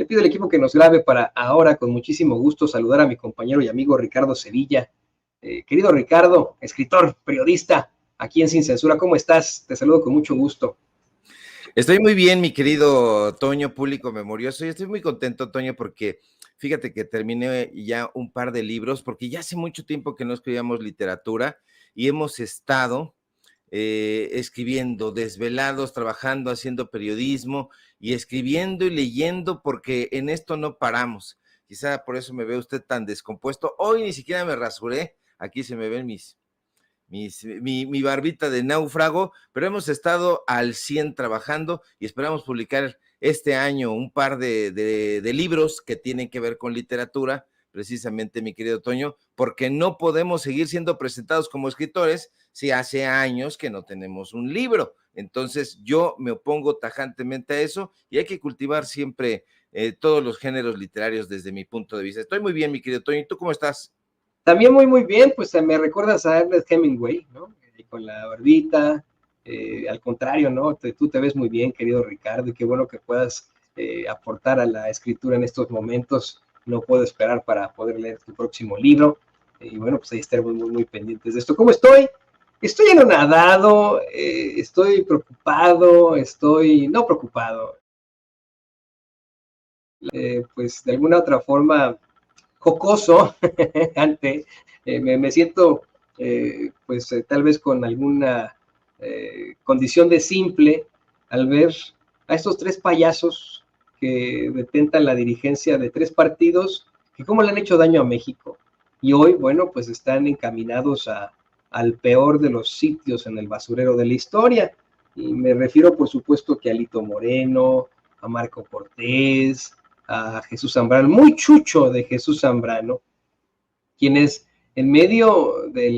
Le pido al equipo que nos grabe para ahora, con muchísimo gusto, saludar a mi compañero y amigo Ricardo Sevilla. Querido Ricardo, escritor, periodista, aquí en Sin Censura, ¿cómo estás? Te saludo con mucho gusto. Estoy muy bien, mi querido Toño, público memorioso, y estoy muy contento, Toño, porque fíjate que terminé ya un par de libros, porque ya hace mucho tiempo que no escribíamos literatura y hemos estado escribiendo, desvelados, trabajando, haciendo periodismo y escribiendo y leyendo, porque en esto no paramos. Quizá por eso me ve usted tan descompuesto. Hoy ni siquiera me rasuré, aquí se me ven mi barbita de náufrago, pero hemos estado al 100 trabajando y esperamos publicar este año un par de libros que tienen que ver con literatura, precisamente, mi querido Toño, porque no podemos seguir siendo presentados como escritores si hace años que no tenemos un libro. Entonces yo me opongo tajantemente a eso y hay que cultivar siempre todos los géneros literarios desde mi punto de vista. Estoy muy bien, mi querido Toño. ¿Y tú cómo estás? También muy bien, pues me recuerdas a Ernest Hemingway, ¿no? Con la barbita, al contrario, ¿no? Tú te ves muy bien, querido Ricardo, y qué bueno que puedas aportar a la escritura en estos momentos. No puedo esperar para poder leer tu próximo libro. Y bueno, pues ahí estaremos muy pendientes de esto. ¿Cómo estoy? Estoy anonadado, estoy preocupado, no preocupado, pues de alguna otra forma jocoso ante, me siento pues tal vez con alguna condición de simple al ver a estos tres payasos que detentan la dirigencia de tres partidos que cómo le han hecho daño a México y hoy, bueno, pues están encaminados al peor de los sitios en el basurero de la historia. Y me refiero, por supuesto, que a Alito Moreno, a Marco Cortés, a Jesús Zambrano, muy chucho de Jesús Zambrano, quienes en medio de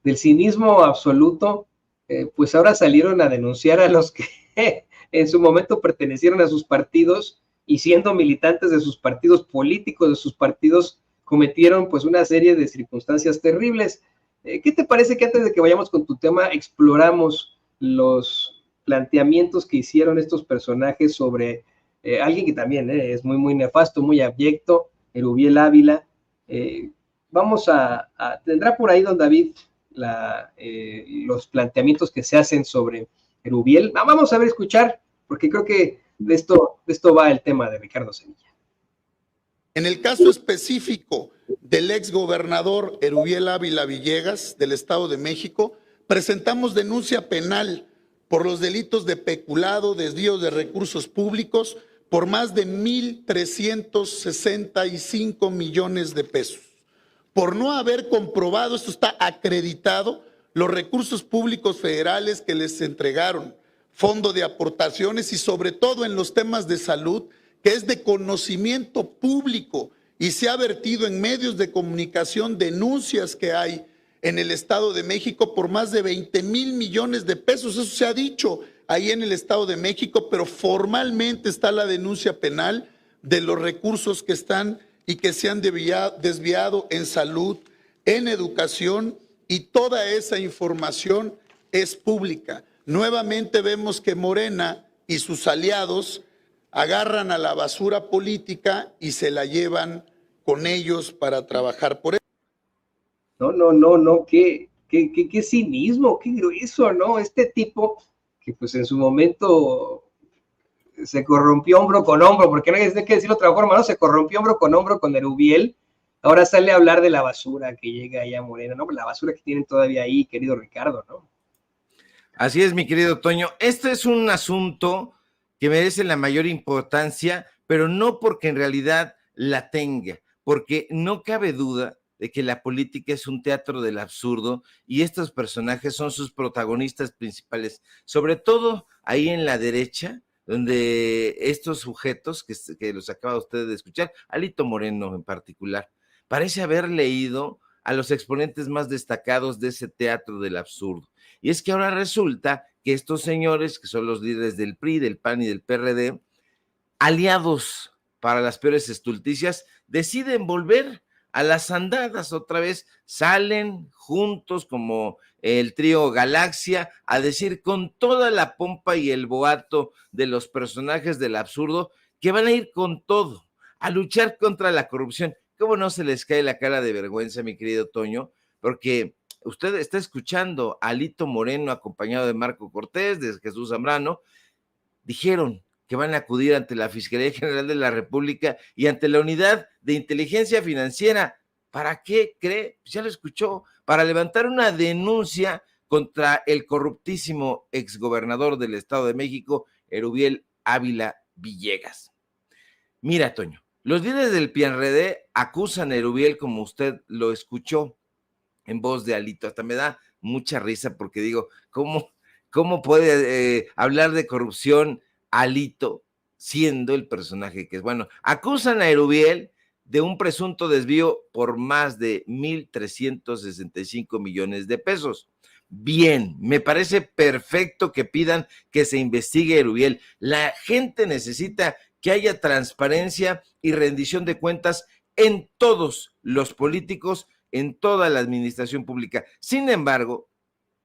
del cinismo absoluto, pues ahora salieron a denunciar a los que en su momento pertenecieron a sus partidos y siendo militantes de sus partidos políticos, de sus partidos, cometieron pues una serie de circunstancias terribles. ¿Qué te parece que antes de que vayamos con tu tema exploramos los planteamientos que hicieron estos personajes sobre alguien que también es muy nefasto, muy abyecto, Erubiel Ávila? Vamos tendrá por ahí don David los planteamientos que se hacen sobre Erubiel. Vamos a ver, escuchar, porque creo que de esto va el tema de Ricardo Sevilla. En el caso específico del exgobernador Erubiel Ávila Villegas del Estado de México, presentamos denuncia penal por los delitos de peculado, desvío de recursos públicos por más de 1,365 millones de pesos, por no haber comprobado, esto está acreditado, los recursos públicos federales que les entregaron, fondo de aportaciones y sobre todo en los temas de salud, que es de conocimiento público y se ha vertido en medios de comunicación denuncias que hay en el Estado de México por más de 20,000 millones de pesos. Eso se ha dicho ahí en el Estado de México, pero formalmente está la denuncia penal de los recursos que están y que se han desviado en salud, en educación, y toda esa información es pública. Nuevamente vemos que Morena y sus aliados agarran a la basura política y se la llevan con ellos para trabajar por ellos. No, qué cinismo, qué grueso, ¿no? Este tipo que pues en su momento se corrompió hombro con hombro, porque no hay que decirlo de otra forma, ¿no? Se corrompió hombro con Erubiel, ahora sale a hablar de la basura que llega allá a Morena, ¿no? La basura que tienen todavía ahí, querido Ricardo, ¿no? Así es, mi querido Toño. Este es un asunto que merece la mayor importancia, pero no porque en realidad la tenga, porque no cabe duda de que la política es un teatro del absurdo y estos personajes son sus protagonistas principales, sobre todo ahí en la derecha, donde estos sujetos que los acaba usted de escuchar, Alito Moreno en particular, parece haber leído a los exponentes más destacados de ese teatro del absurdo. Y es que ahora resulta que estos señores, que son los líderes del PRI, del PAN y del PRD, aliados para las peores estulticias, deciden volver a las andadas otra vez, salen juntos como el trío Galaxia a decir con toda la pompa y el boato de los personajes del absurdo que van a ir con todo, a luchar contra la corrupción. ¿Cómo no se les cae la cara de vergüenza, mi querido Toño? Porque usted está escuchando a Alito Moreno acompañado de Marco Cortés, de Jesús Zambrano. Dijeron que van a acudir ante la Fiscalía General de la República y ante la Unidad de Inteligencia Financiera. ¿Para qué cree? Pues ya lo escuchó, para levantar una denuncia contra el corruptísimo exgobernador del Estado de México, Erubiel Ávila Villegas. Mira, Toño, los líderes del PRD acusan a Erubiel, como usted lo escuchó en voz de Alito. Hasta me da mucha risa porque digo, ¿cómo puede hablar de corrupción Alito siendo el personaje que es? Bueno, acusan a Erubiel de un presunto desvío por más de 1,365 millones de pesos. Bien, me parece perfecto que pidan que se investigue Erubiel. La gente necesita que haya transparencia y rendición de cuentas en todos los políticos, en toda la administración pública. Sin embargo,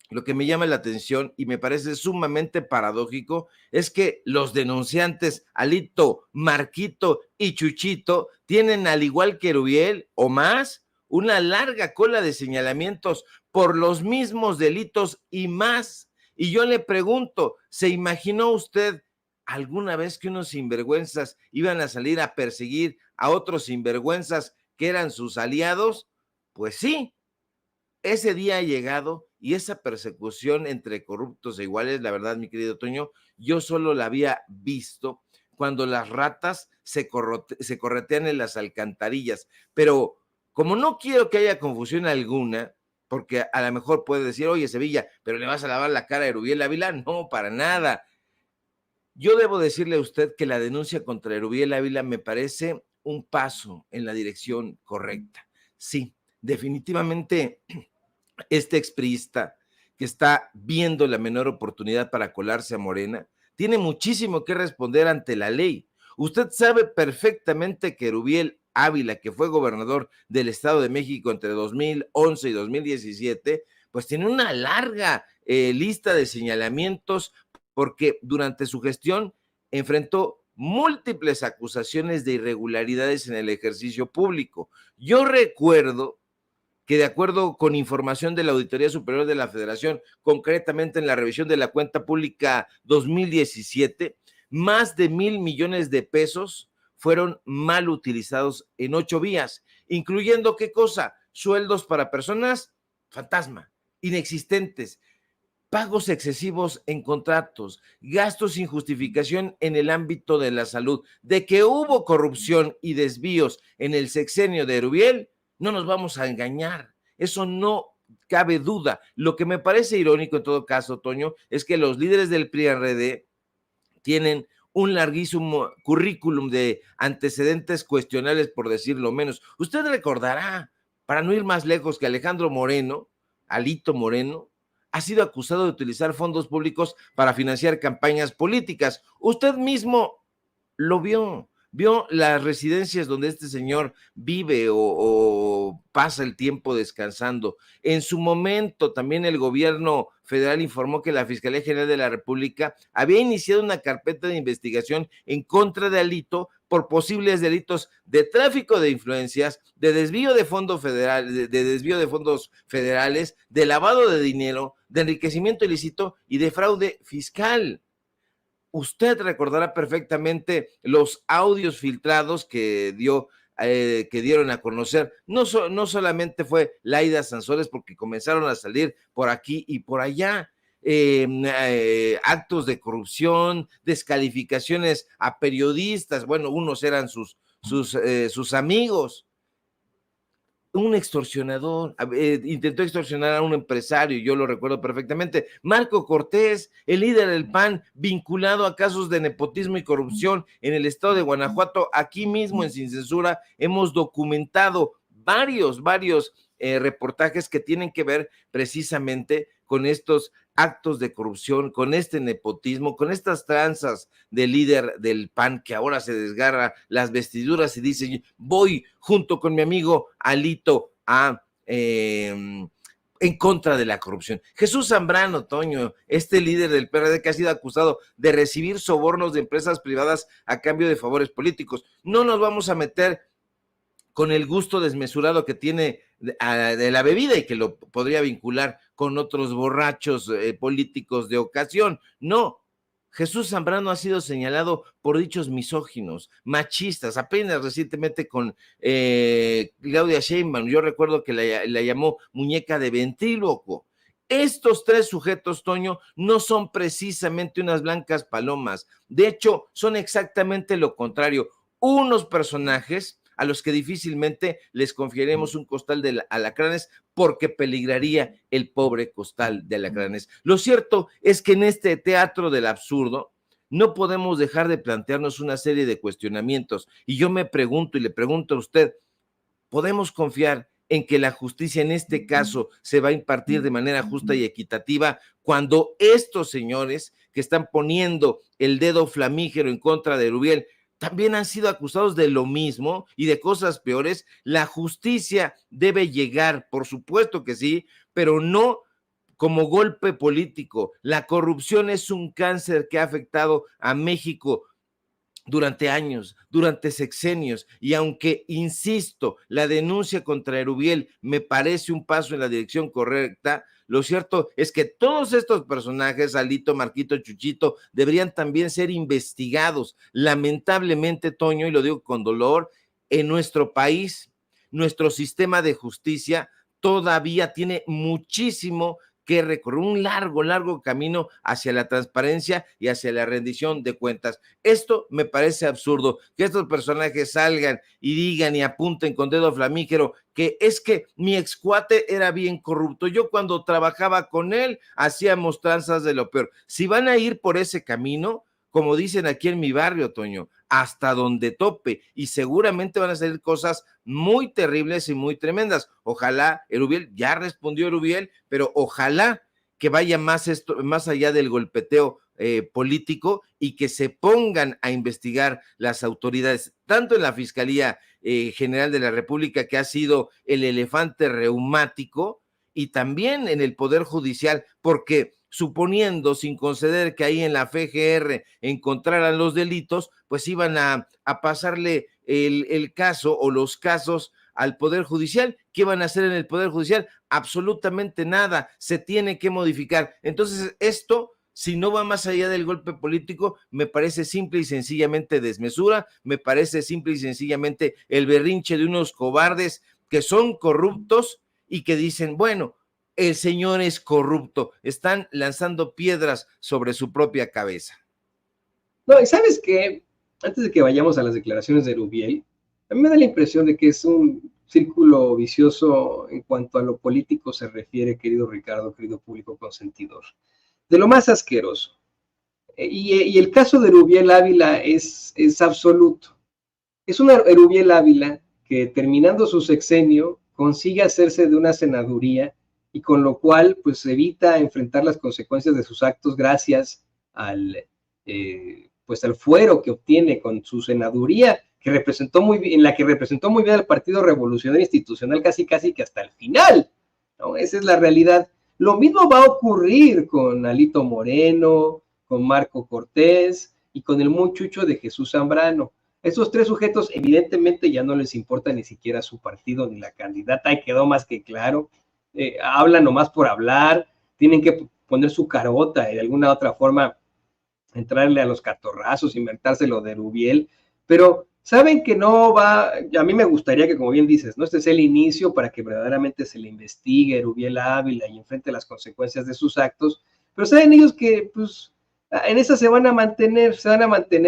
lo que me llama la atención y me parece sumamente paradójico es que los denunciantes Alito, Marquito y Chuchito tienen, al igual que Erubiel o más, una larga cola de señalamientos por los mismos delitos y más. Y yo le pregunto, ¿se imaginó usted alguna vez que unos sinvergüenzas iban a salir a perseguir a otros sinvergüenzas que eran sus aliados? Pues sí, ese día ha llegado y esa persecución entre corruptos e iguales, la verdad, mi querido Toño, yo solo la había visto cuando las ratas se corretean en las alcantarillas. Pero como no quiero que haya confusión alguna, porque a lo mejor puede decir, oye, Sevilla, pero le vas a lavar la cara a Erubiel Ávila. No, para nada. Yo debo decirle a usted que la denuncia contra Erubiel Ávila me parece un paso en la dirección correcta. Sí, definitivamente este expriista que está viendo la menor oportunidad para colarse a Morena tiene muchísimo que responder ante la ley. Usted sabe perfectamente que Erubiel Ávila, que fue gobernador del Estado de México entre 2011 y 2017, pues tiene una larga lista de señalamientos porque durante su gestión enfrentó múltiples acusaciones de irregularidades en el ejercicio público. Yo recuerdo que, de acuerdo con información de la Auditoría Superior de la Federación, concretamente en la revisión de la cuenta pública 2017, más de 1,000 millones de pesos fueron mal utilizados en 8 vías, incluyendo, ¿qué cosa? Sueldos para personas fantasma, inexistentes, pagos excesivos en contratos, gastos sin justificación en el ámbito de la salud. De que hubo corrupción y desvíos en el sexenio de Erubiel, no nos vamos a engañar, eso no cabe duda. Lo que me parece irónico en todo caso, Toño, es que los líderes del PRI-RD tienen un larguísimo currículum de antecedentes cuestionables, por decirlo menos. Usted recordará, para no ir más lejos, que Alejandro Moreno, Alito Moreno, ha sido acusado de utilizar fondos públicos para financiar campañas políticas. Usted mismo lo vio las residencias donde este señor vive o pasa el tiempo descansando. En su momento, también el gobierno federal informó que la Fiscalía General de la República había iniciado una carpeta de investigación en contra de Alito por posibles delitos de tráfico de influencias, de desvío de fondos federales, de lavado de dinero, de enriquecimiento ilícito y de fraude fiscal. Usted recordará perfectamente los audios filtrados que dieron a conocer. No solamente fue Laida Sansores, porque comenzaron a salir por aquí y por allá actos de corrupción, descalificaciones a periodistas. Bueno, unos eran sus amigos. Un extorsionador, intentó extorsionar a un empresario, yo lo recuerdo perfectamente. Marco Cortés, el líder del PAN, vinculado a casos de nepotismo y corrupción en el estado de Guanajuato. Aquí mismo en Sin Censura hemos documentado varios reportajes que tienen que ver precisamente con estos actos de corrupción, con este nepotismo, con estas tranzas del líder del PAN que ahora se desgarra las vestiduras y dice, voy junto con mi amigo Alito en contra de la corrupción. Jesús Zambrano, Toño, este líder del PRD que ha sido acusado de recibir sobornos de empresas privadas a cambio de favores políticos. No nos vamos a meter con el gusto desmesurado que tiene de la bebida y que lo podría vincular con otros borrachos políticos de ocasión. No, Jesús Zambrano ha sido señalado por dichos misóginos, machistas, apenas recientemente con Claudia Sheinbaum. Yo recuerdo que la llamó muñeca de ventrílocuo. Estos tres sujetos, Toño, no son precisamente unas blancas palomas. De hecho, son exactamente lo contrario. Unos personajes a los que difícilmente les confiaremos un costal de alacranes porque peligraría el pobre costal de alacranes. Lo cierto es que en este teatro del absurdo no podemos dejar de plantearnos una serie de cuestionamientos y yo me pregunto y le pregunto a usted, ¿podemos confiar en que la justicia en este caso se va a impartir de manera justa y equitativa cuando estos señores que están poniendo el dedo flamígero en contra de Erubiel también han sido acusados de lo mismo y de cosas peores? La justicia debe llegar, por supuesto que sí, pero no como golpe político. La corrupción es un cáncer que ha afectado a México durante años, durante sexenios, y aunque, insisto, la denuncia contra Erubiel me parece un paso en la dirección correcta, lo cierto es que todos estos personajes, Alito, Marquito, Chuchito, deberían también ser investigados. Lamentablemente, Toño, y lo digo con dolor, en nuestro país, nuestro sistema de justicia todavía tiene muchísimo que recorrer, un largo camino hacia la transparencia y hacia la rendición de cuentas. Esto me parece absurdo, que estos personajes salgan y digan y apunten con dedo flamígero que es que mi excuate era bien corrupto. Yo cuando trabajaba con él hacíamos tranzas de lo peor. Si van a ir por ese camino, como dicen aquí en mi barrio, Toño, hasta donde tope, y seguramente van a salir cosas muy terribles y muy tremendas. Ojalá Erubiel, ya respondió Erubiel, pero ojalá que vaya más allá del golpeteo político y que se pongan a investigar las autoridades, tanto en la Fiscalía General de la República, que ha sido el elefante reumático, y también en el Poder Judicial, porque suponiendo, sin conceder que ahí en la FGR encontraran los delitos, pues iban a pasarle el caso o los casos al Poder Judicial. ¿Qué van a hacer en el Poder Judicial? Absolutamente nada, se tiene que modificar. Entonces, esto, si no va más allá del golpe político, me parece simple y sencillamente desmesura, me parece simple y sencillamente el berrinche de unos cobardes que son corruptos y que dicen, bueno, el señor es corrupto, están lanzando piedras sobre su propia cabeza. No, y ¿sabes qué? Antes de que vayamos a las declaraciones de Erubiel, a mí me da la impresión de que es un círculo vicioso en cuanto a lo político se refiere, querido Ricardo, querido público consentidor, de lo más asqueroso. Y el caso de Erubiel Ávila es absoluto. Es una Erubiel Ávila que, terminando su sexenio, consigue hacerse de una senaduría y con lo cual pues evita enfrentar las consecuencias de sus actos gracias al fuero que obtiene con su senaduría, que representó muy bien, en la que representó muy bien al Partido Revolucionario Institucional casi que hasta el final, ¿no? Esa es la realidad. Lo mismo va a ocurrir con Alito Moreno, con Marco Cortés y con el muchucho de Jesús Zambrano. Esos tres sujetos evidentemente ya no les importa ni siquiera su partido ni la candidata, y quedó más que claro. Hablan nomás por hablar, tienen que poner su carota y de alguna otra forma entrarle a los catorrazos, inventarse lo de Erubiel, pero saben que no va. A mí me gustaría que, como bien dices, ¿no? Este es el inicio para que verdaderamente se le investigue a Erubiel Ávila y enfrente las consecuencias de sus actos, pero saben ellos que pues en esa se van a mantener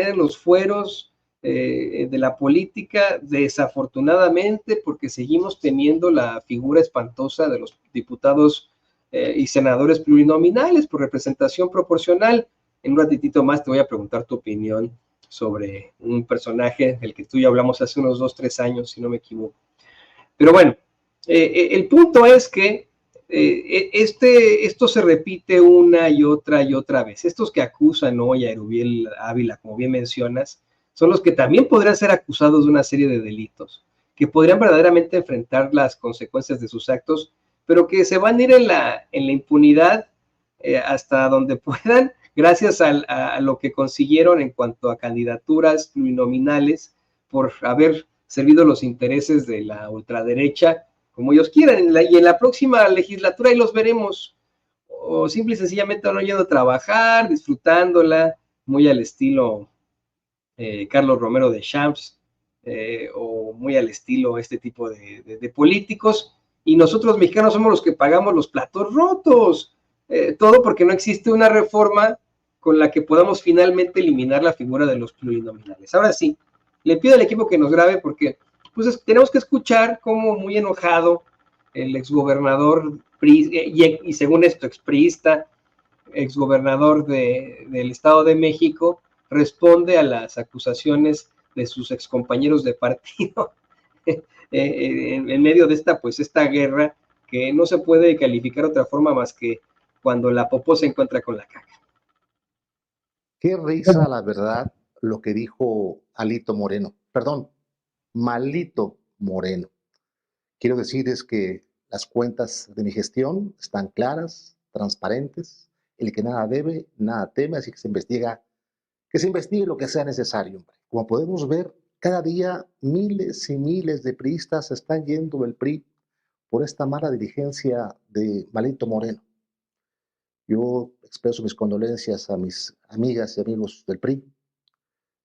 en los fueros de la política, desafortunadamente, porque seguimos teniendo la figura espantosa de los diputados y senadores plurinominales por representación proporcional. En un ratitito más te voy a preguntar tu opinión sobre un personaje del que tú y yo hablamos hace unos 2-3 años, si no me equivoco. Pero bueno, El punto es que esto se repite una y otra vez. Estos que acusan hoy a Erubiel Ávila, como bien mencionas, son los que también podrían ser acusados de una serie de delitos, que podrían verdaderamente enfrentar las consecuencias de sus actos, pero que se van a ir en la impunidad hasta donde puedan, gracias a lo que consiguieron en cuanto a candidaturas plurinominales por haber servido los intereses de la ultraderecha como ellos quieran, y en la próxima legislatura ahí los veremos, o simple y sencillamente no yendo a trabajar, disfrutándola, muy al estilo Carlos Romero de Champs, o muy al estilo este tipo de políticos, y nosotros mexicanos somos los que pagamos los platos rotos, todo porque no existe una reforma con la que podamos finalmente eliminar la figura de los plurinominales. Ahora sí, le pido al equipo que nos grabe porque pues tenemos que escuchar cómo muy enojado el exgobernador y según esto expriista, exgobernador del Estado de México, responde a las acusaciones de sus excompañeros de partido en medio de esta guerra que no se puede calificar de otra forma más que cuando la popó se encuentra con la caca. Qué risa, la verdad, lo que dijo Alito Moreno. Perdón, Malito Moreno. Quiero decir es que las cuentas de mi gestión están claras, transparentes. El que nada debe, nada teme, así que se investigue lo que sea necesario. Como podemos ver, cada día miles y miles de priistas se están yendo del PRI por esta mala dirigencia de Malito Moreno. Yo expreso mis condolencias a mis amigas y amigos del PRI,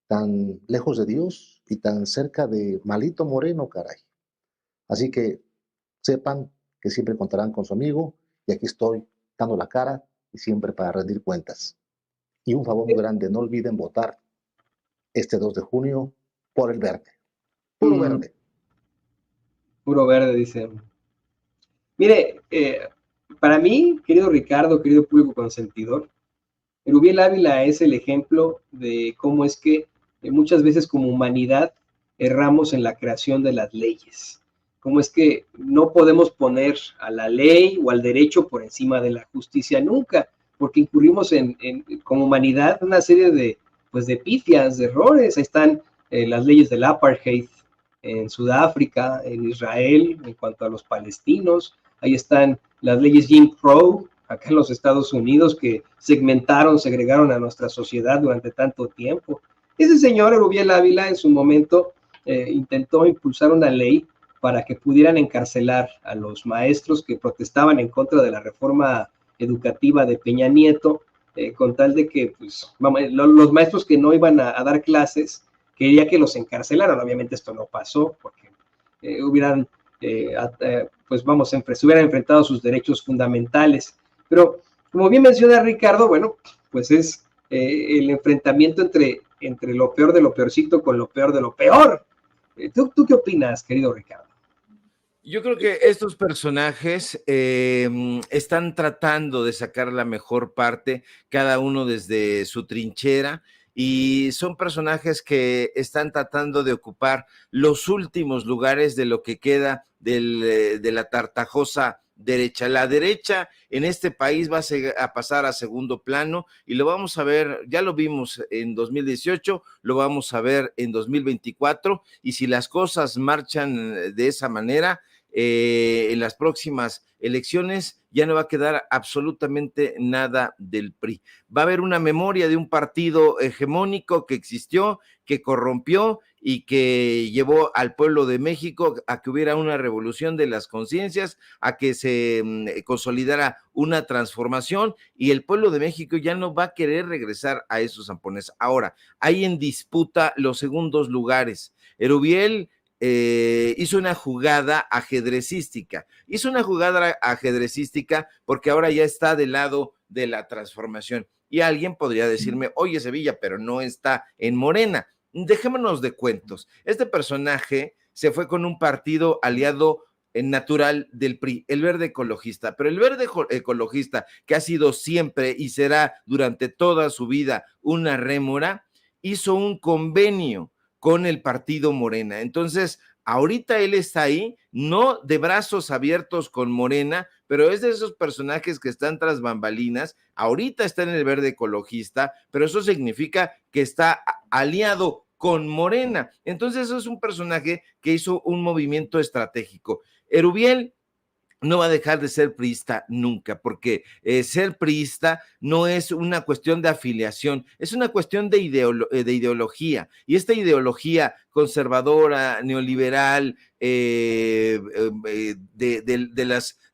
tan lejos de Dios y tan cerca de Malito Moreno, caray. Así que sepan que siempre contarán con su amigo y aquí estoy dando la cara y siempre para rendir cuentas. Y un favor muy grande, no olviden votar este 2 de junio por el verde. Puro verde. Puro verde, dice. Mire, para mí, querido Ricardo, querido público consentidor, Erubiel Ávila es el ejemplo de cómo es que muchas veces como humanidad erramos en la creación de las leyes. Cómo es que no podemos poner a la ley o al derecho por encima de la justicia nunca, porque incurrimos como humanidad una serie de pifias, de errores. Ahí están las leyes del apartheid en Sudáfrica, en Israel, en cuanto a los palestinos. Ahí están las leyes Jim Crow, acá en los Estados Unidos, que segregaron a nuestra sociedad durante tanto tiempo. Ese señor Erubiel Ávila en su momento intentó impulsar una ley para que pudieran encarcelar a los maestros que protestaban en contra de la reforma educativa de Peña Nieto, con tal de que los maestros que no iban a dar clases, quería que los encarcelaran. Obviamente esto no pasó, porque se hubieran enfrentado sus derechos fundamentales. Pero, como bien menciona Ricardo, bueno, pues es el enfrentamiento entre lo peor de lo peorcito con lo peor de lo peor. ¿Tú qué opinas, querido Ricardo? Yo creo que estos personajes están tratando de sacar la mejor parte, cada uno desde su trinchera, y son personajes que están tratando de ocupar los últimos lugares de lo que queda de la tartajosa derecha. La derecha en este país va a pasar a segundo plano y lo vamos a ver, ya lo vimos en 2018, lo vamos a ver en 2024, y si las cosas marchan de esa manera, en las próximas elecciones ya no va a quedar absolutamente nada del PRI. Va a haber una memoria de un partido hegemónico que existió, que corrompió y que llevó al pueblo de México a que hubiera una revolución de las conciencias, a que se consolidara una transformación, y el pueblo de México ya no va a querer regresar a esos zampones. Ahora, hay en disputa los segundos lugares. Erubiel hizo una jugada ajedrecística. Porque ahora ya está del lado de la transformación. Y alguien podría decirme, oye, Sevilla, pero no está en Morena. Dejémonos de cuentos. Este personaje se fue con un partido aliado natural del PRI, el Verde Ecologista, pero el Verde Ecologista, que ha sido siempre y será durante toda su vida una rémora, hizo un convenio con el partido Morena. Entonces, Ahorita él está ahí, no de brazos abiertos con Morena, pero es de esos personajes que están tras bambalinas. Ahorita está en el Verde Ecologista, pero eso significa que está aliado con Morena. Entonces eso es un personaje que hizo un movimiento estratégico. Erubiel no va a dejar de ser priista nunca, porque ser priista no es una cuestión de afiliación, es una cuestión de ideología, y esta ideología conservadora, neoliberal, de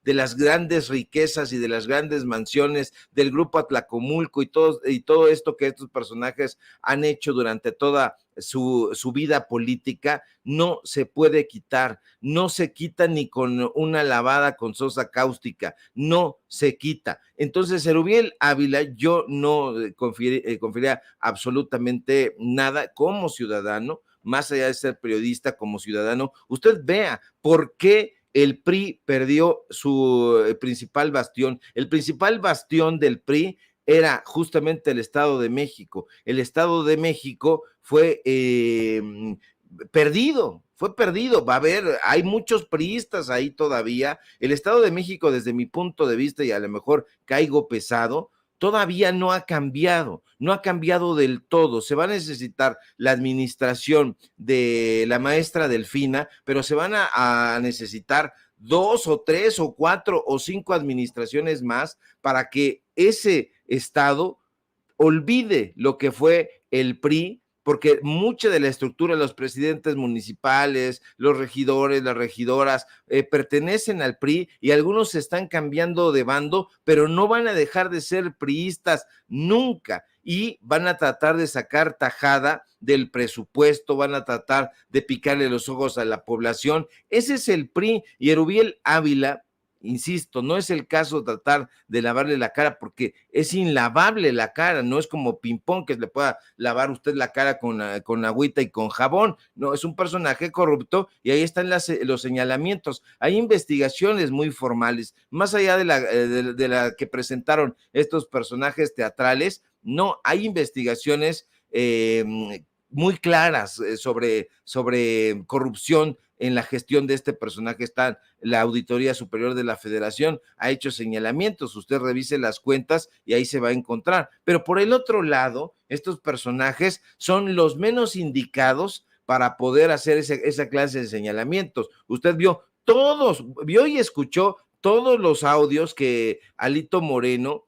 las grandes riquezas y de las grandes mansiones del grupo Atlacomulco y todo esto que estos personajes han hecho durante toda su vida política, no se puede quitar, no se quita ni con una lavada con sosa cáustica, no se quita. Entonces, Erubiel Ávila, yo no confiaría absolutamente nada como ciudadano, más allá de ser periodista, como ciudadano. Usted vea por qué el PRI perdió su principal bastión. El principal bastión del PRI era justamente el Estado de México. El Estado de México fue perdido. Va a haber, hay muchos priistas ahí todavía. El Estado de México, desde mi punto de vista, y a lo mejor caigo pesado, todavía no ha cambiado del todo. Se va a necesitar la administración de la maestra Delfina, pero se van a necesitar 2 o 3 o 4 o 5 administraciones más para que ese Estado olvide lo que fue el PRI, porque mucha de la estructura de los presidentes municipales, los regidores, las regidoras, pertenecen al PRI, y algunos se están cambiando de bando, pero no van a dejar de ser priistas nunca, y van a tratar de sacar tajada del presupuesto, van a tratar de picarle los ojos a la población. Ese es el PRI, y Erubiel Ávila, insisto, no es el caso de tratar de lavarle la cara, porque es inlavable la cara, no es como ping-pong que le pueda lavar usted la cara con agüita y con jabón. No, es un personaje corrupto, y ahí están los señalamientos. Hay investigaciones muy formales, más allá de la que presentaron estos personajes teatrales. No, hay investigaciones muy claras sobre corrupción en la gestión de este personaje. Está la Auditoría Superior de la Federación, ha hecho señalamientos, usted revise las cuentas y ahí se va a encontrar. Pero por el otro lado, estos personajes son los menos indicados para poder hacer esa clase de señalamientos. Usted vio y escuchó todos los audios que Alito Moreno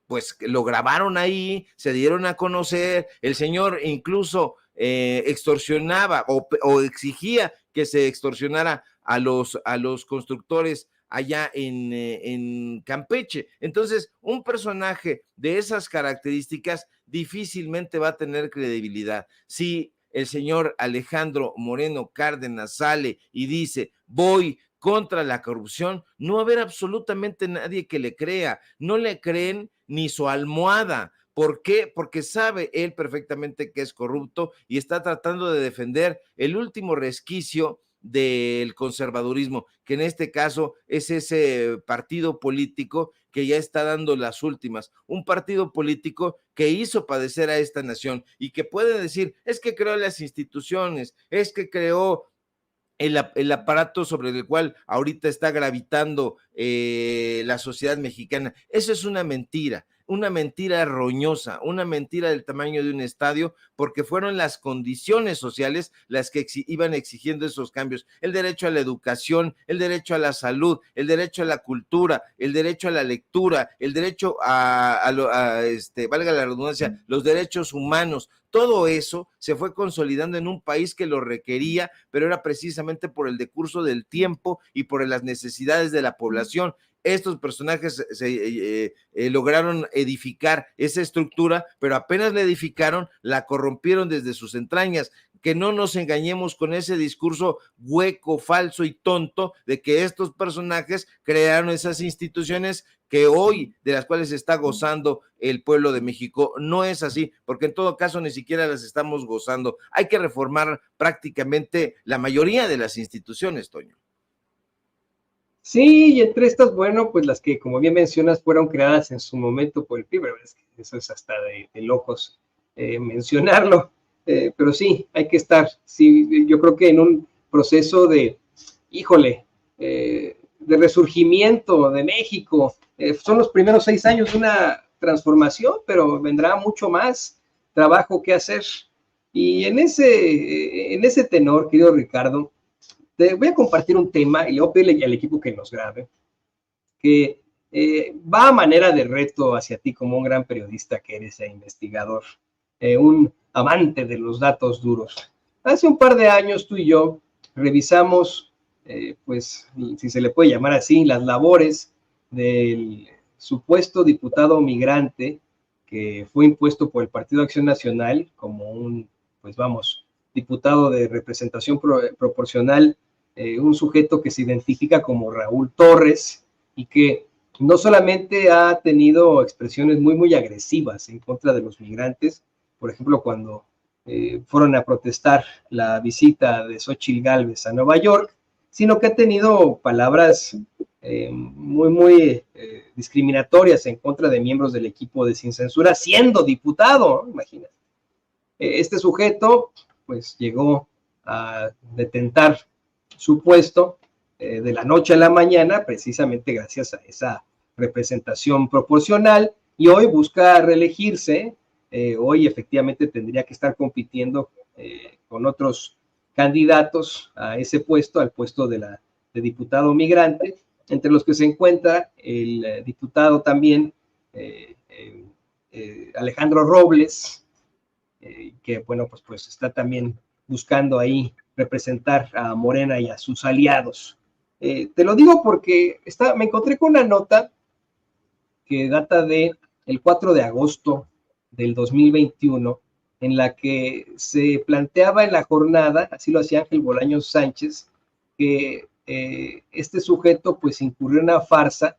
pues lo grabaron ahí, se dieron a conocer. El señor incluso extorsionaba o exigía que se extorsionara a los constructores allá en Campeche. Entonces, un personaje de esas características difícilmente va a tener credibilidad. Si el señor Alejandro Moreno Cárdenas sale y dice, voy contra la corrupción, no va a haber absolutamente nadie que le crea. No le creen ni su almohada. ¿Por qué? Porque sabe él perfectamente que es corrupto y está tratando de defender el último resquicio del conservadurismo, que en este caso es ese partido político que ya está dando las últimas, un partido político que hizo padecer a esta nación y que puede decir, es que creó las instituciones, es que creó el aparato sobre el cual ahorita está gravitando la sociedad mexicana. Eso es una mentira roñosa, una mentira del tamaño de un estadio, porque fueron las condiciones sociales las que iban exigiendo esos cambios. El derecho a la educación, el derecho a la salud, el derecho a la cultura, el derecho a la lectura, el derecho valga la redundancia, los derechos humanos. Todo eso se fue consolidando en un país que lo requería, pero era precisamente por el decurso del tiempo y por las necesidades de la población. Estos personajes lograron edificar esa estructura, pero apenas la edificaron, la corrompieron desde sus entrañas. Que no nos engañemos con ese discurso hueco, falso y tonto de que estos personajes crearon esas instituciones que hoy, de las cuales está gozando el pueblo de México. No es así, porque en todo caso ni siquiera las estamos gozando. Hay que reformar prácticamente la mayoría de las instituciones, Toño. Sí, y entre estas, bueno, pues las que, como bien mencionas, fueron creadas en su momento por el PRI, pero es que eso es hasta de locos mencionarlo. pero sí, hay que estar, sí, yo creo que en un proceso de, híjole, de resurgimiento de México. Son los primeros 6 años de una transformación, pero vendrá mucho más trabajo que hacer. Y en ese tenor, querido Ricardo, te voy a compartir un tema y le voy a pedirle al equipo que nos grabe, que va a manera de reto hacia ti como un gran periodista que eres e investigador, un amante de los datos duros. Hace un par de años tú y yo revisamos, pues, si se le puede llamar así, las labores del supuesto diputado migrante que fue impuesto por el Partido Acción Nacional como un, pues vamos, diputado de representación proporcional, un sujeto que se identifica como Raúl Torres y que no solamente ha tenido expresiones muy agresivas en contra de los migrantes, por ejemplo, cuando fueron a protestar la visita de Xóchitl Gálvez a Nueva York, sino que ha tenido palabras muy discriminatorias en contra de miembros del equipo de Sin Censura, siendo diputado, ¿no? Imagínate. Este sujeto, pues, llegó a detentar su puesto de la noche a la mañana, precisamente gracias a esa representación proporcional, y hoy busca reelegirse. Hoy efectivamente tendría que estar compitiendo con otros candidatos a ese puesto, al puesto de diputado migrante, entre los que se encuentra el diputado también Alejandro Robles, que bueno, pues está también buscando ahí representar a Morena y a sus aliados. Te lo digo porque me encontré con una nota que data de el 4 de agosto del 2021, en la que se planteaba en la jornada, así lo hacía Ángel Bolaños Sánchez, que este sujeto pues incurrió en una farsa,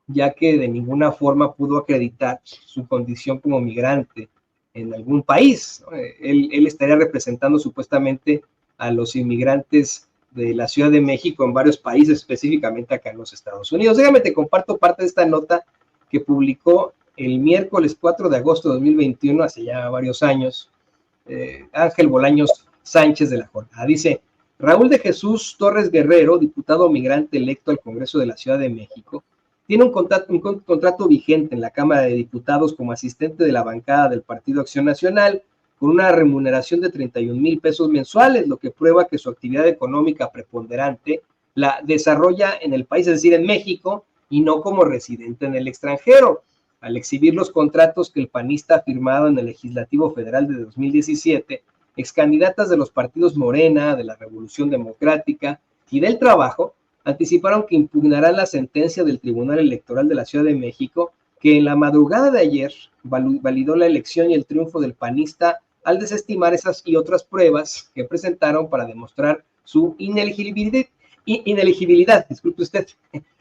ya que de ninguna forma pudo acreditar su condición como migrante en algún país, ¿no? Él estaría representando supuestamente a los inmigrantes de la Ciudad de México en varios países, específicamente acá en los Estados Unidos. Déjame te comparto parte de esta nota que publicó el miércoles 4 de agosto de 2021, hace ya varios años, Ángel Bolaños Sánchez de la jornada. Dice: Raúl de Jesús Torres Guerrero, diputado migrante electo al Congreso de la Ciudad de México, tiene un contrato vigente en la Cámara de Diputados como asistente de la bancada del Partido Acción Nacional, con una remuneración de 31,000 pesos mensuales, lo que prueba que su actividad económica preponderante la desarrolla en el país, es decir, en México, y no como residente en el extranjero. Al exhibir los contratos que el panista ha firmado en el Legislativo Federal de 2017, excandidatas de los partidos Morena, de la Revolución Democrática y del Trabajo anticiparon que impugnarán la sentencia del Tribunal Electoral de la Ciudad de México, que en la madrugada de ayer validó la elección y el triunfo del panista al desestimar esas y otras pruebas que presentaron para demostrar su inelegibilidad, disculpe usted.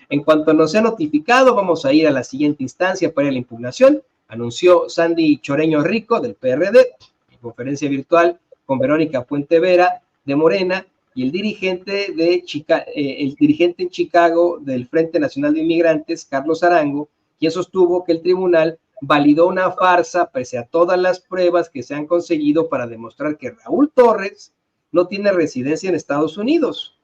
En cuanto nos sea notificado, vamos a ir a la siguiente instancia para la impugnación, anunció Sandy Choreño Rico, del PRD, en conferencia virtual con Verónica Puente Vera, de Morena, y el dirigente en Chicago del Frente Nacional de Inmigrantes, Carlos Arango, quien sostuvo que el tribunal validó una farsa pese a todas las pruebas que se han conseguido para demostrar que Raúl Torres no tiene residencia en Estados Unidos.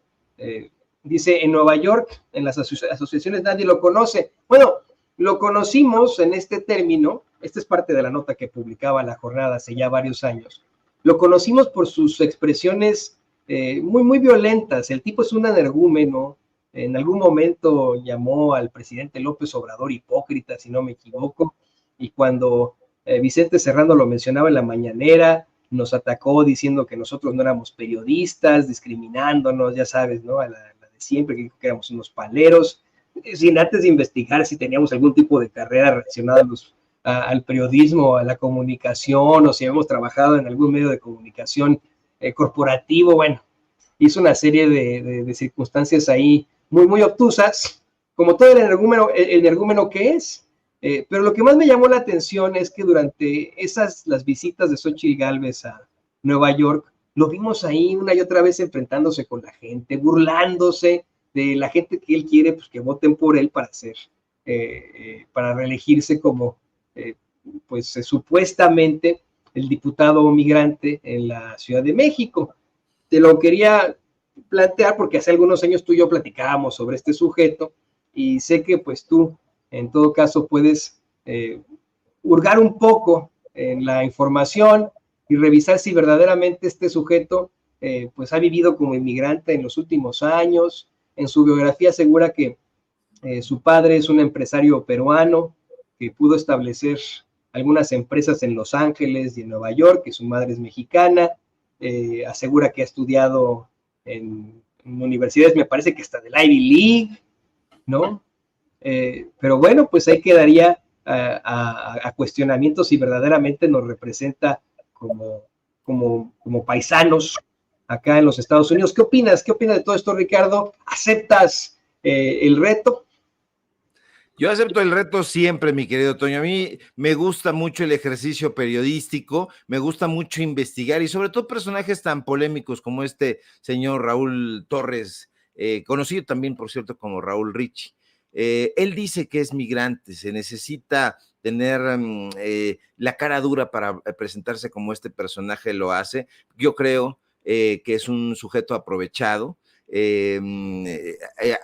Dice, en Nueva York, en las asociaciones nadie lo conoce. Bueno, lo conocimos en este término, esta es parte de la nota que publicaba La Jornada hace ya varios años, lo conocimos por sus expresiones muy violentas. El tipo es un energúmeno, en algún momento llamó al presidente López Obrador hipócrita, si no me equivoco, y cuando Vicente Serrano lo mencionaba en la mañanera, nos atacó diciendo que nosotros no éramos periodistas, discriminándonos, ya sabes, ¿no? A la de siempre, que éramos unos paleros, sin antes de investigar si teníamos algún tipo de carrera relacionada al periodismo, a la comunicación, o si habíamos trabajado en algún medio de comunicación corporativo. Bueno, hizo una serie de circunstancias ahí muy obtusas, como todo el energúmeno que es. Pero lo que más me llamó la atención es que durante las visitas de Xóchitl Gálvez a Nueva York, lo vimos ahí una y otra vez enfrentándose con la gente, burlándose de la gente que él quiere, pues que voten por él para reelegirse como, supuestamente el diputado migrante en la Ciudad de México. Te lo quería plantear porque hace algunos años tú y yo platicábamos sobre este sujeto y sé que pues tú en todo caso puedes hurgar un poco en la información y revisar si verdaderamente este sujeto pues ha vivido como inmigrante en los últimos años. En su biografía asegura que su padre es un empresario peruano que pudo establecer algunas empresas en Los Ángeles y en Nueva York, que su madre es mexicana. Asegura que ha estudiado en universidades, me parece que hasta del Ivy League, ¿no? Pero bueno, pues ahí quedaría a cuestionamientos si verdaderamente nos representa como paisanos acá en los Estados Unidos. ¿Qué opinas? ¿Qué opinas de todo esto, Ricardo? ¿Aceptas el reto? Yo acepto el reto siempre, mi querido Toño. A mí me gusta mucho el ejercicio periodístico, me gusta mucho investigar y sobre todo personajes tan polémicos como este señor Raúl Torres, conocido también, por cierto, como Raúl Ricci. Él dice que es migrante, se necesita tener la cara dura para presentarse como este personaje lo hace. Yo creo que es un sujeto aprovechado.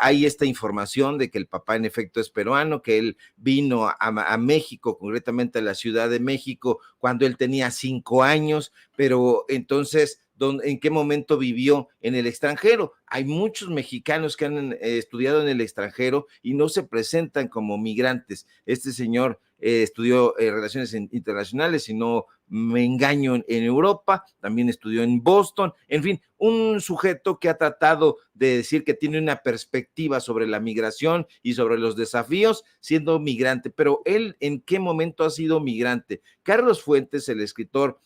Hay esta información de que el papá en efecto es peruano, que él vino a México, concretamente a la Ciudad de México, cuando él tenía 5 años, pero entonces, ¿en qué momento vivió en el extranjero? Hay muchos mexicanos que han estudiado en el extranjero y no se presentan como migrantes. Este señor estudió Relaciones Internacionales, si no me engaño, en Europa, también estudió en Boston, en fin, un sujeto que ha tratado de decir que tiene una perspectiva sobre la migración y sobre los desafíos siendo migrante, pero él, ¿en qué momento ha sido migrante? Carlos Fuentes, el escritor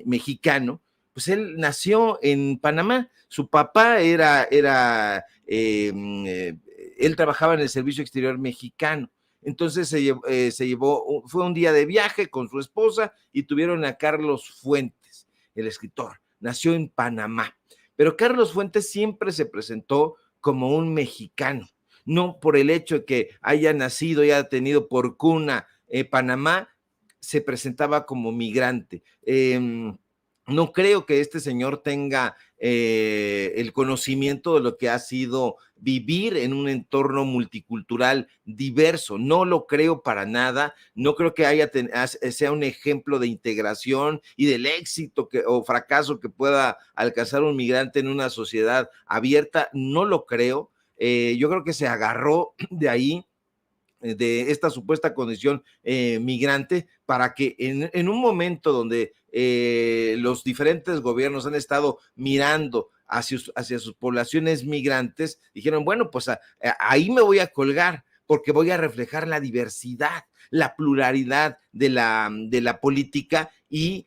mexicano, pues él nació en Panamá, su papá él trabajaba en el Servicio Exterior Mexicano. Entonces fue un día de viaje con su esposa y tuvieron a Carlos Fuentes, el escritor. Nació en Panamá, pero Carlos Fuentes siempre se presentó como un mexicano, no por el hecho de que haya nacido y haya tenido por cuna Panamá, se presentaba como migrante. No creo que este señor tenga el conocimiento de lo que ha sido vivir en un entorno multicultural diverso. No lo creo para nada. No creo que sea un ejemplo de integración y del éxito o fracaso que pueda alcanzar un migrante en una sociedad abierta. No lo creo. Yo creo que se agarró de ahí, de esta supuesta condición migrante, para que en un momento donde los diferentes gobiernos han estado mirando hacia sus poblaciones migrantes, dijeron, bueno, pues ahí me voy a colgar, porque voy a reflejar la diversidad, la pluralidad de la política y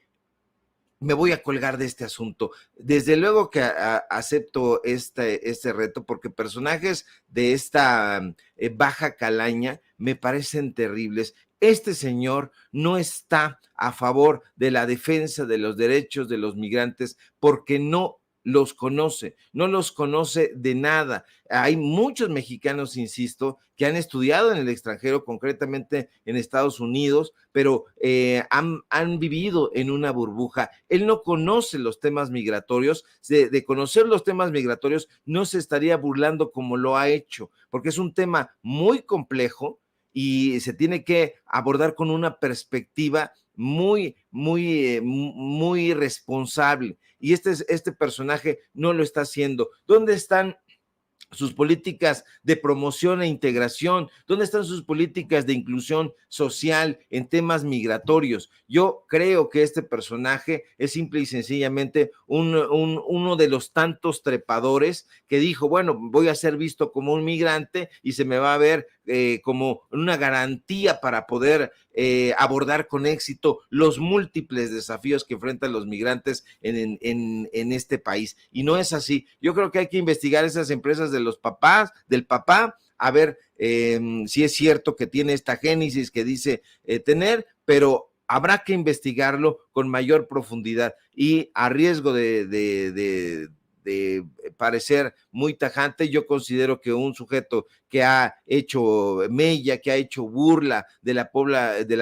me voy a colgar de este asunto. Desde luego que acepto este reto, porque personajes de esta baja calaña me parecen terribles. Este señor no está a favor de la defensa de los derechos de los migrantes porque no los conoce de nada. Hay muchos mexicanos, insisto, que han estudiado en el extranjero, concretamente en Estados Unidos, pero han vivido en una burbuja. Él no conoce los temas migratorios. De conocer los temas migratorios no se estaría burlando como lo ha hecho, porque es un tema muy complejo y se tiene que abordar con una perspectiva muy responsable. Y este personaje no lo está haciendo. ¿Dónde están sus políticas de promoción e integración? ¿Dónde están sus políticas de inclusión social en temas migratorios? Yo creo que este personaje es simple y sencillamente uno de los tantos trepadores que dijo, bueno, voy a ser visto como un migrante y se me va a ver como una garantía para poder abordar con éxito los múltiples desafíos que enfrentan los migrantes en este país. Y no es así. Yo creo que hay que investigar esas empresas del papá, a ver si es cierto que tiene esta génesis que dice tener, pero habrá que investigarlo con mayor profundidad y a riesgo de de parecer muy tajante, yo considero que un sujeto que ha hecho mella, que ha hecho burla de la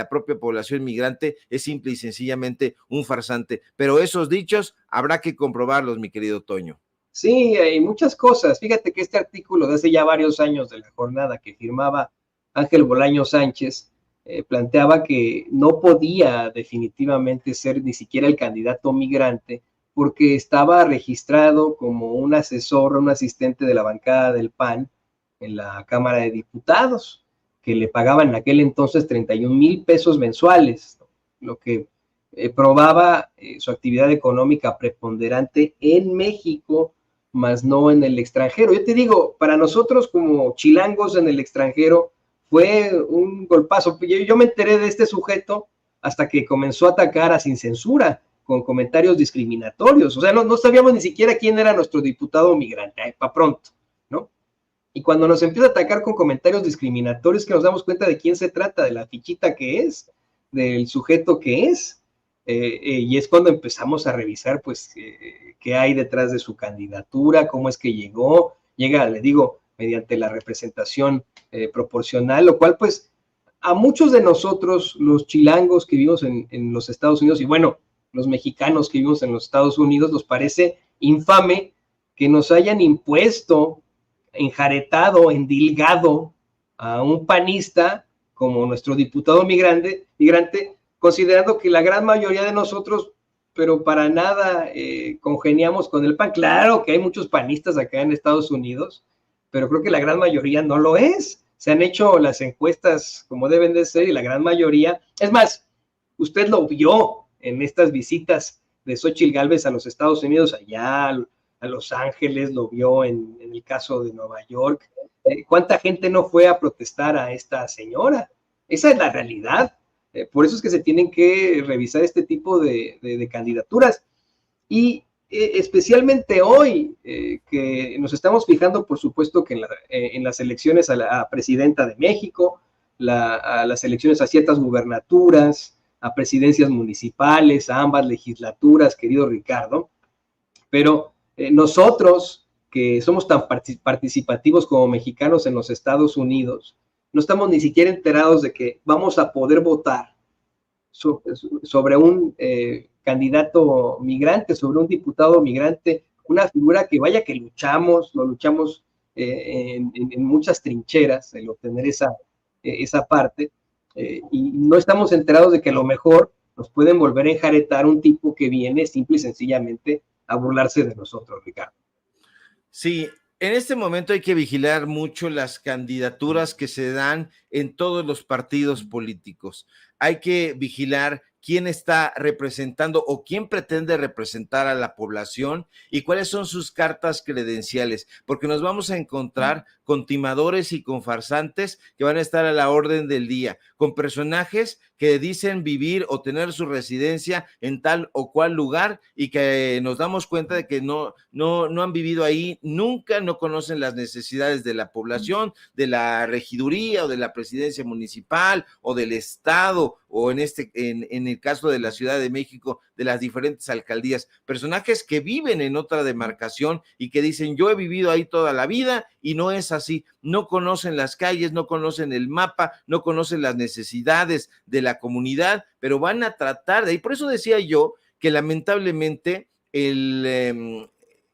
propia población migrante, es simple y sencillamente un farsante. Pero esos dichos habrá que comprobarlos, mi querido Toño. Sí, hay muchas cosas. Fíjate que este artículo de hace ya varios años de La Jornada que firmaba Ángel Bolaño Sánchez planteaba que no podía definitivamente ser ni siquiera el candidato migrante porque estaba registrado como un asesor, un asistente de la bancada del PAN en la Cámara de Diputados, que le pagaban en aquel entonces 31,000 pesos mensuales, lo que probaba su actividad económica preponderante en México, más no en el extranjero. Yo te digo, para nosotros como chilangos en el extranjero fue un golpazo. Yo me enteré de este sujeto hasta que comenzó a atacar a Sin Censura con comentarios discriminatorios. O sea, no sabíamos ni siquiera quién era nuestro diputado migrante, para pronto, ¿no? Y cuando nos empieza a atacar con comentarios discriminatorios, que nos damos cuenta de quién se trata, de la fichita que es, del sujeto que es, y es cuando empezamos a revisar, pues, qué hay detrás de su candidatura, cómo es que llega, le digo, mediante la representación proporcional, lo cual, pues, a muchos de nosotros, los chilangos que vivimos en los Estados Unidos, y bueno, los mexicanos que vivimos en los Estados Unidos, nos parece infame que nos hayan impuesto, enjaretado, endilgado a un panista como nuestro diputado migrante, considerando que la gran mayoría de nosotros, pero para nada congeniamos con el PAN. Claro que hay muchos panistas acá en Estados Unidos, pero creo que la gran mayoría no lo es. Se han hecho las encuestas como deben de ser y la gran mayoría, es más, usted lo vio en estas visitas de Xóchitl Gálvez a los Estados Unidos, allá a Los Ángeles, lo vio en el caso de Nueva York. ¿Cuánta gente no fue a protestar a esta señora? Esa es la realidad. Por eso es que se tienen que revisar este tipo de candidaturas. Y especialmente hoy, que nos estamos fijando, por supuesto, que en las elecciones a la presidenta de México, a las elecciones a ciertas gubernaturas, a presidencias municipales, a ambas legislaturas, querido Ricardo, pero nosotros, que somos tan participativos como mexicanos en los Estados Unidos, no estamos ni siquiera enterados de que vamos a poder votar sobre un candidato migrante, sobre un diputado migrante, una figura que vaya que lo luchamos en muchas trincheras, el obtener esa parte, y no estamos enterados de que a lo mejor nos pueden volver a enjaretar un tipo que viene simple y sencillamente a burlarse de nosotros, Ricardo. Sí, en este momento hay que vigilar mucho las candidaturas que se dan en todos los partidos políticos. Hay que vigilar quién está representando o quién pretende representar a la población y cuáles son sus cartas credenciales, porque nos vamos a encontrar con timadores y con farsantes que van a estar a la orden del día, con personajes que dicen vivir o tener su residencia en tal o cual lugar y que nos damos cuenta de que no han vivido ahí nunca, no conocen las necesidades de la población, de la regiduría o de la presidencia municipal o del estado o en el caso de la Ciudad de México, de las diferentes alcaldías, personajes que viven en otra demarcación y que dicen yo he vivido ahí toda la vida y no es así, no conocen las calles, no conocen el mapa, no conocen las necesidades de la comunidad, pero van a tratar de, y por eso decía yo que lamentablemente el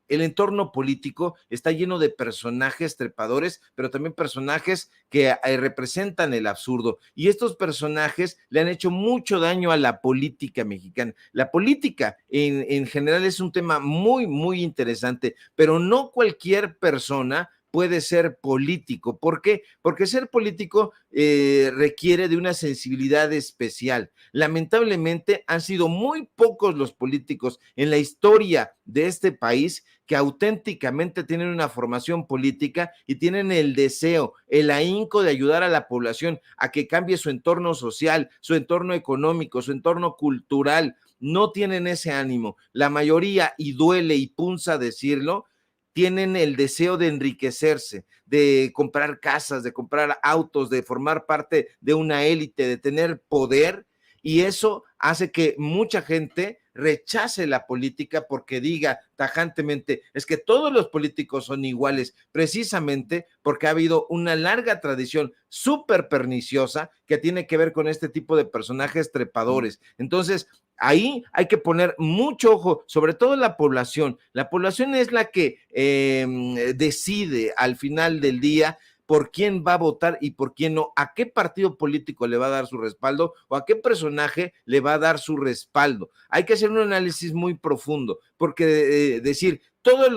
entorno político está lleno de personajes trepadores, pero también personajes que representan el absurdo. Y estos personajes le han hecho mucho daño a la política mexicana. La política en general es un tema muy, muy interesante, pero no cualquier persona puede ser político. ¿Por qué? Porque ser político requiere de una sensibilidad especial. Lamentablemente han sido muy pocos los políticos en la historia de este país que auténticamente tienen una formación política y tienen el deseo, el ahínco de ayudar a la población a que cambie su entorno social, su entorno económico, su entorno cultural. No tienen ese ánimo. La mayoría, y duele y punza decirlo, tienen el deseo de enriquecerse, de comprar casas, de comprar autos, de formar parte de una élite, de tener poder, y eso hace que mucha gente rechace la política porque diga tajantemente, es que todos los políticos son iguales, precisamente porque ha habido una larga tradición súper perniciosa que tiene que ver con este tipo de personajes trepadores. Entonces, ahí hay que poner mucho ojo, sobre todo la población. La población es la que decide al final del día por quién va a votar y por quién no, a qué partido político le va a dar su respaldo o a qué personaje le va a dar su respaldo. Hay que hacer un análisis muy profundo, porque decir todas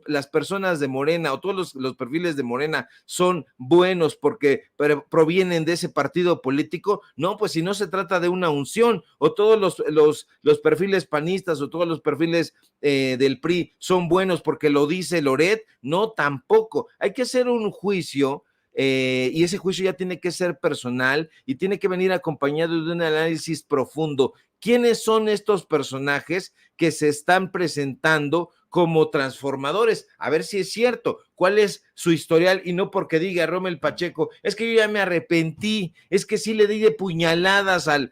las personas de Morena o todos los perfiles de Morena son buenos porque provienen de ese partido político, no, pues si no se trata de una unción, o todos los perfiles panistas o todos los perfiles del PRI son buenos porque lo dice Loret, no, tampoco. Hay que hacer un juicio y ese juicio ya tiene que ser personal y tiene que venir acompañado de un análisis profundo. ¿Quiénes son estos personajes que se están presentando como transformadores? A ver si es cierto, cuál es su historial, y no porque diga Rommel Pacheco, es que yo ya me arrepentí, es que sí le di de puñaladas al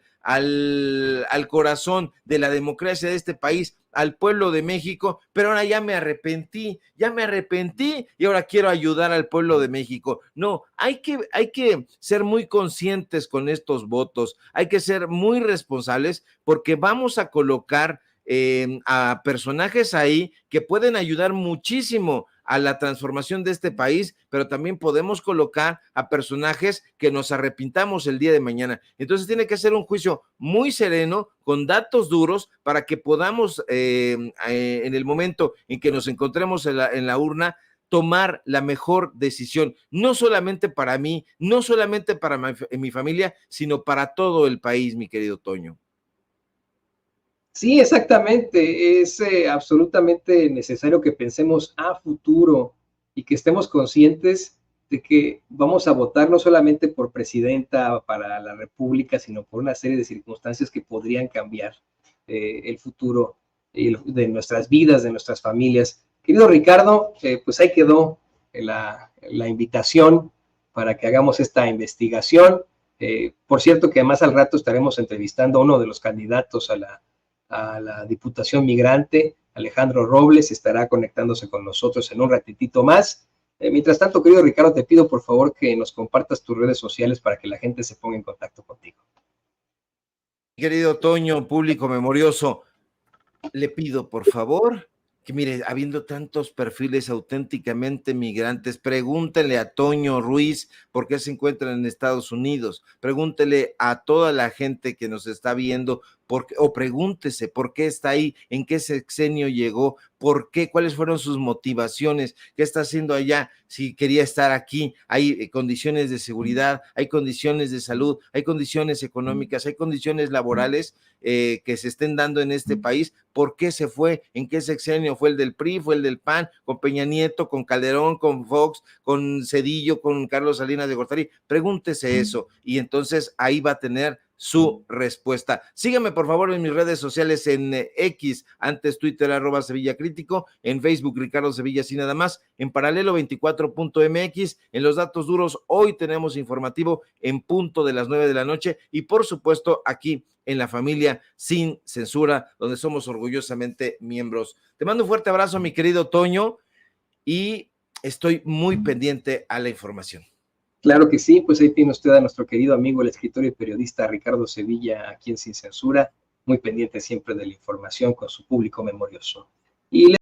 corazón de la democracia de este país, al pueblo de México, pero ahora ya me arrepentí y ahora quiero ayudar al pueblo de México. No, hay que ser muy conscientes con estos votos, hay que ser muy responsables porque vamos a colocar a personajes ahí que pueden ayudar muchísimo a la transformación de este país, pero también podemos colocar a personajes que nos arrepintamos el día de mañana. Entonces tiene que ser un juicio muy sereno, con datos duros, para que podamos en el momento en que nos encontremos en la urna, tomar la mejor decisión, no solamente para mí, no solamente para mi familia, sino para todo el país, mi querido Toño. Sí, exactamente. Es absolutamente necesario que pensemos a futuro y que estemos conscientes de que vamos a votar no solamente por presidenta para la República, sino por una serie de circunstancias que podrían cambiar el futuro de nuestras vidas, de nuestras familias. Querido Ricardo, pues ahí quedó la invitación para que hagamos esta investigación. Por cierto, que además al rato estaremos entrevistando a uno de los candidatos a la Diputación Migrante, Alejandro Robles, estará conectándose con nosotros en un ratitito más. Mientras tanto, querido Ricardo, te pido por favor que nos compartas tus redes sociales para que la gente se ponga en contacto contigo. Querido Toño, público memorioso, le pido por favor que mire, habiendo tantos perfiles auténticamente migrantes, pregúntenle a Toño Ruiz por qué se encuentran en Estados Unidos, pregúntele a toda la gente que nos está viendo, o pregúntese por qué está ahí, en qué sexenio llegó, por qué, cuáles fueron sus motivaciones, qué está haciendo allá, si quería estar aquí. Hay condiciones de seguridad, hay condiciones de salud, hay condiciones económicas, hay condiciones laborales que se estén dando en este país. ¿Por qué se fue? ¿En qué sexenio? ¿Fue el del PRI? ¿Fue el del PAN? ¿Con Peña Nieto? ¿Con Calderón? ¿Con Fox? ¿Con Zedillo? ¿Con Carlos Salinas de Gortari? Pregúntese eso y entonces ahí va a tener su respuesta. Síganme por favor en mis redes sociales, en X, antes Twitter, @SevillaCrítico, en Facebook, Ricardo Sevilla, así nada más, en Paralelo 24.mx, en los datos duros, hoy tenemos informativo en punto de las 9 de la noche, y por supuesto aquí en La Familia Sin Censura, donde somos orgullosamente miembros. Te mando un fuerte abrazo, mi querido Toño, y estoy muy pendiente a la información. Claro que sí, pues ahí tiene usted a nuestro querido amigo, el escritor y periodista Ricardo Sevilla, aquí en Sin Censura, muy pendiente siempre de la información con su público memorioso. Y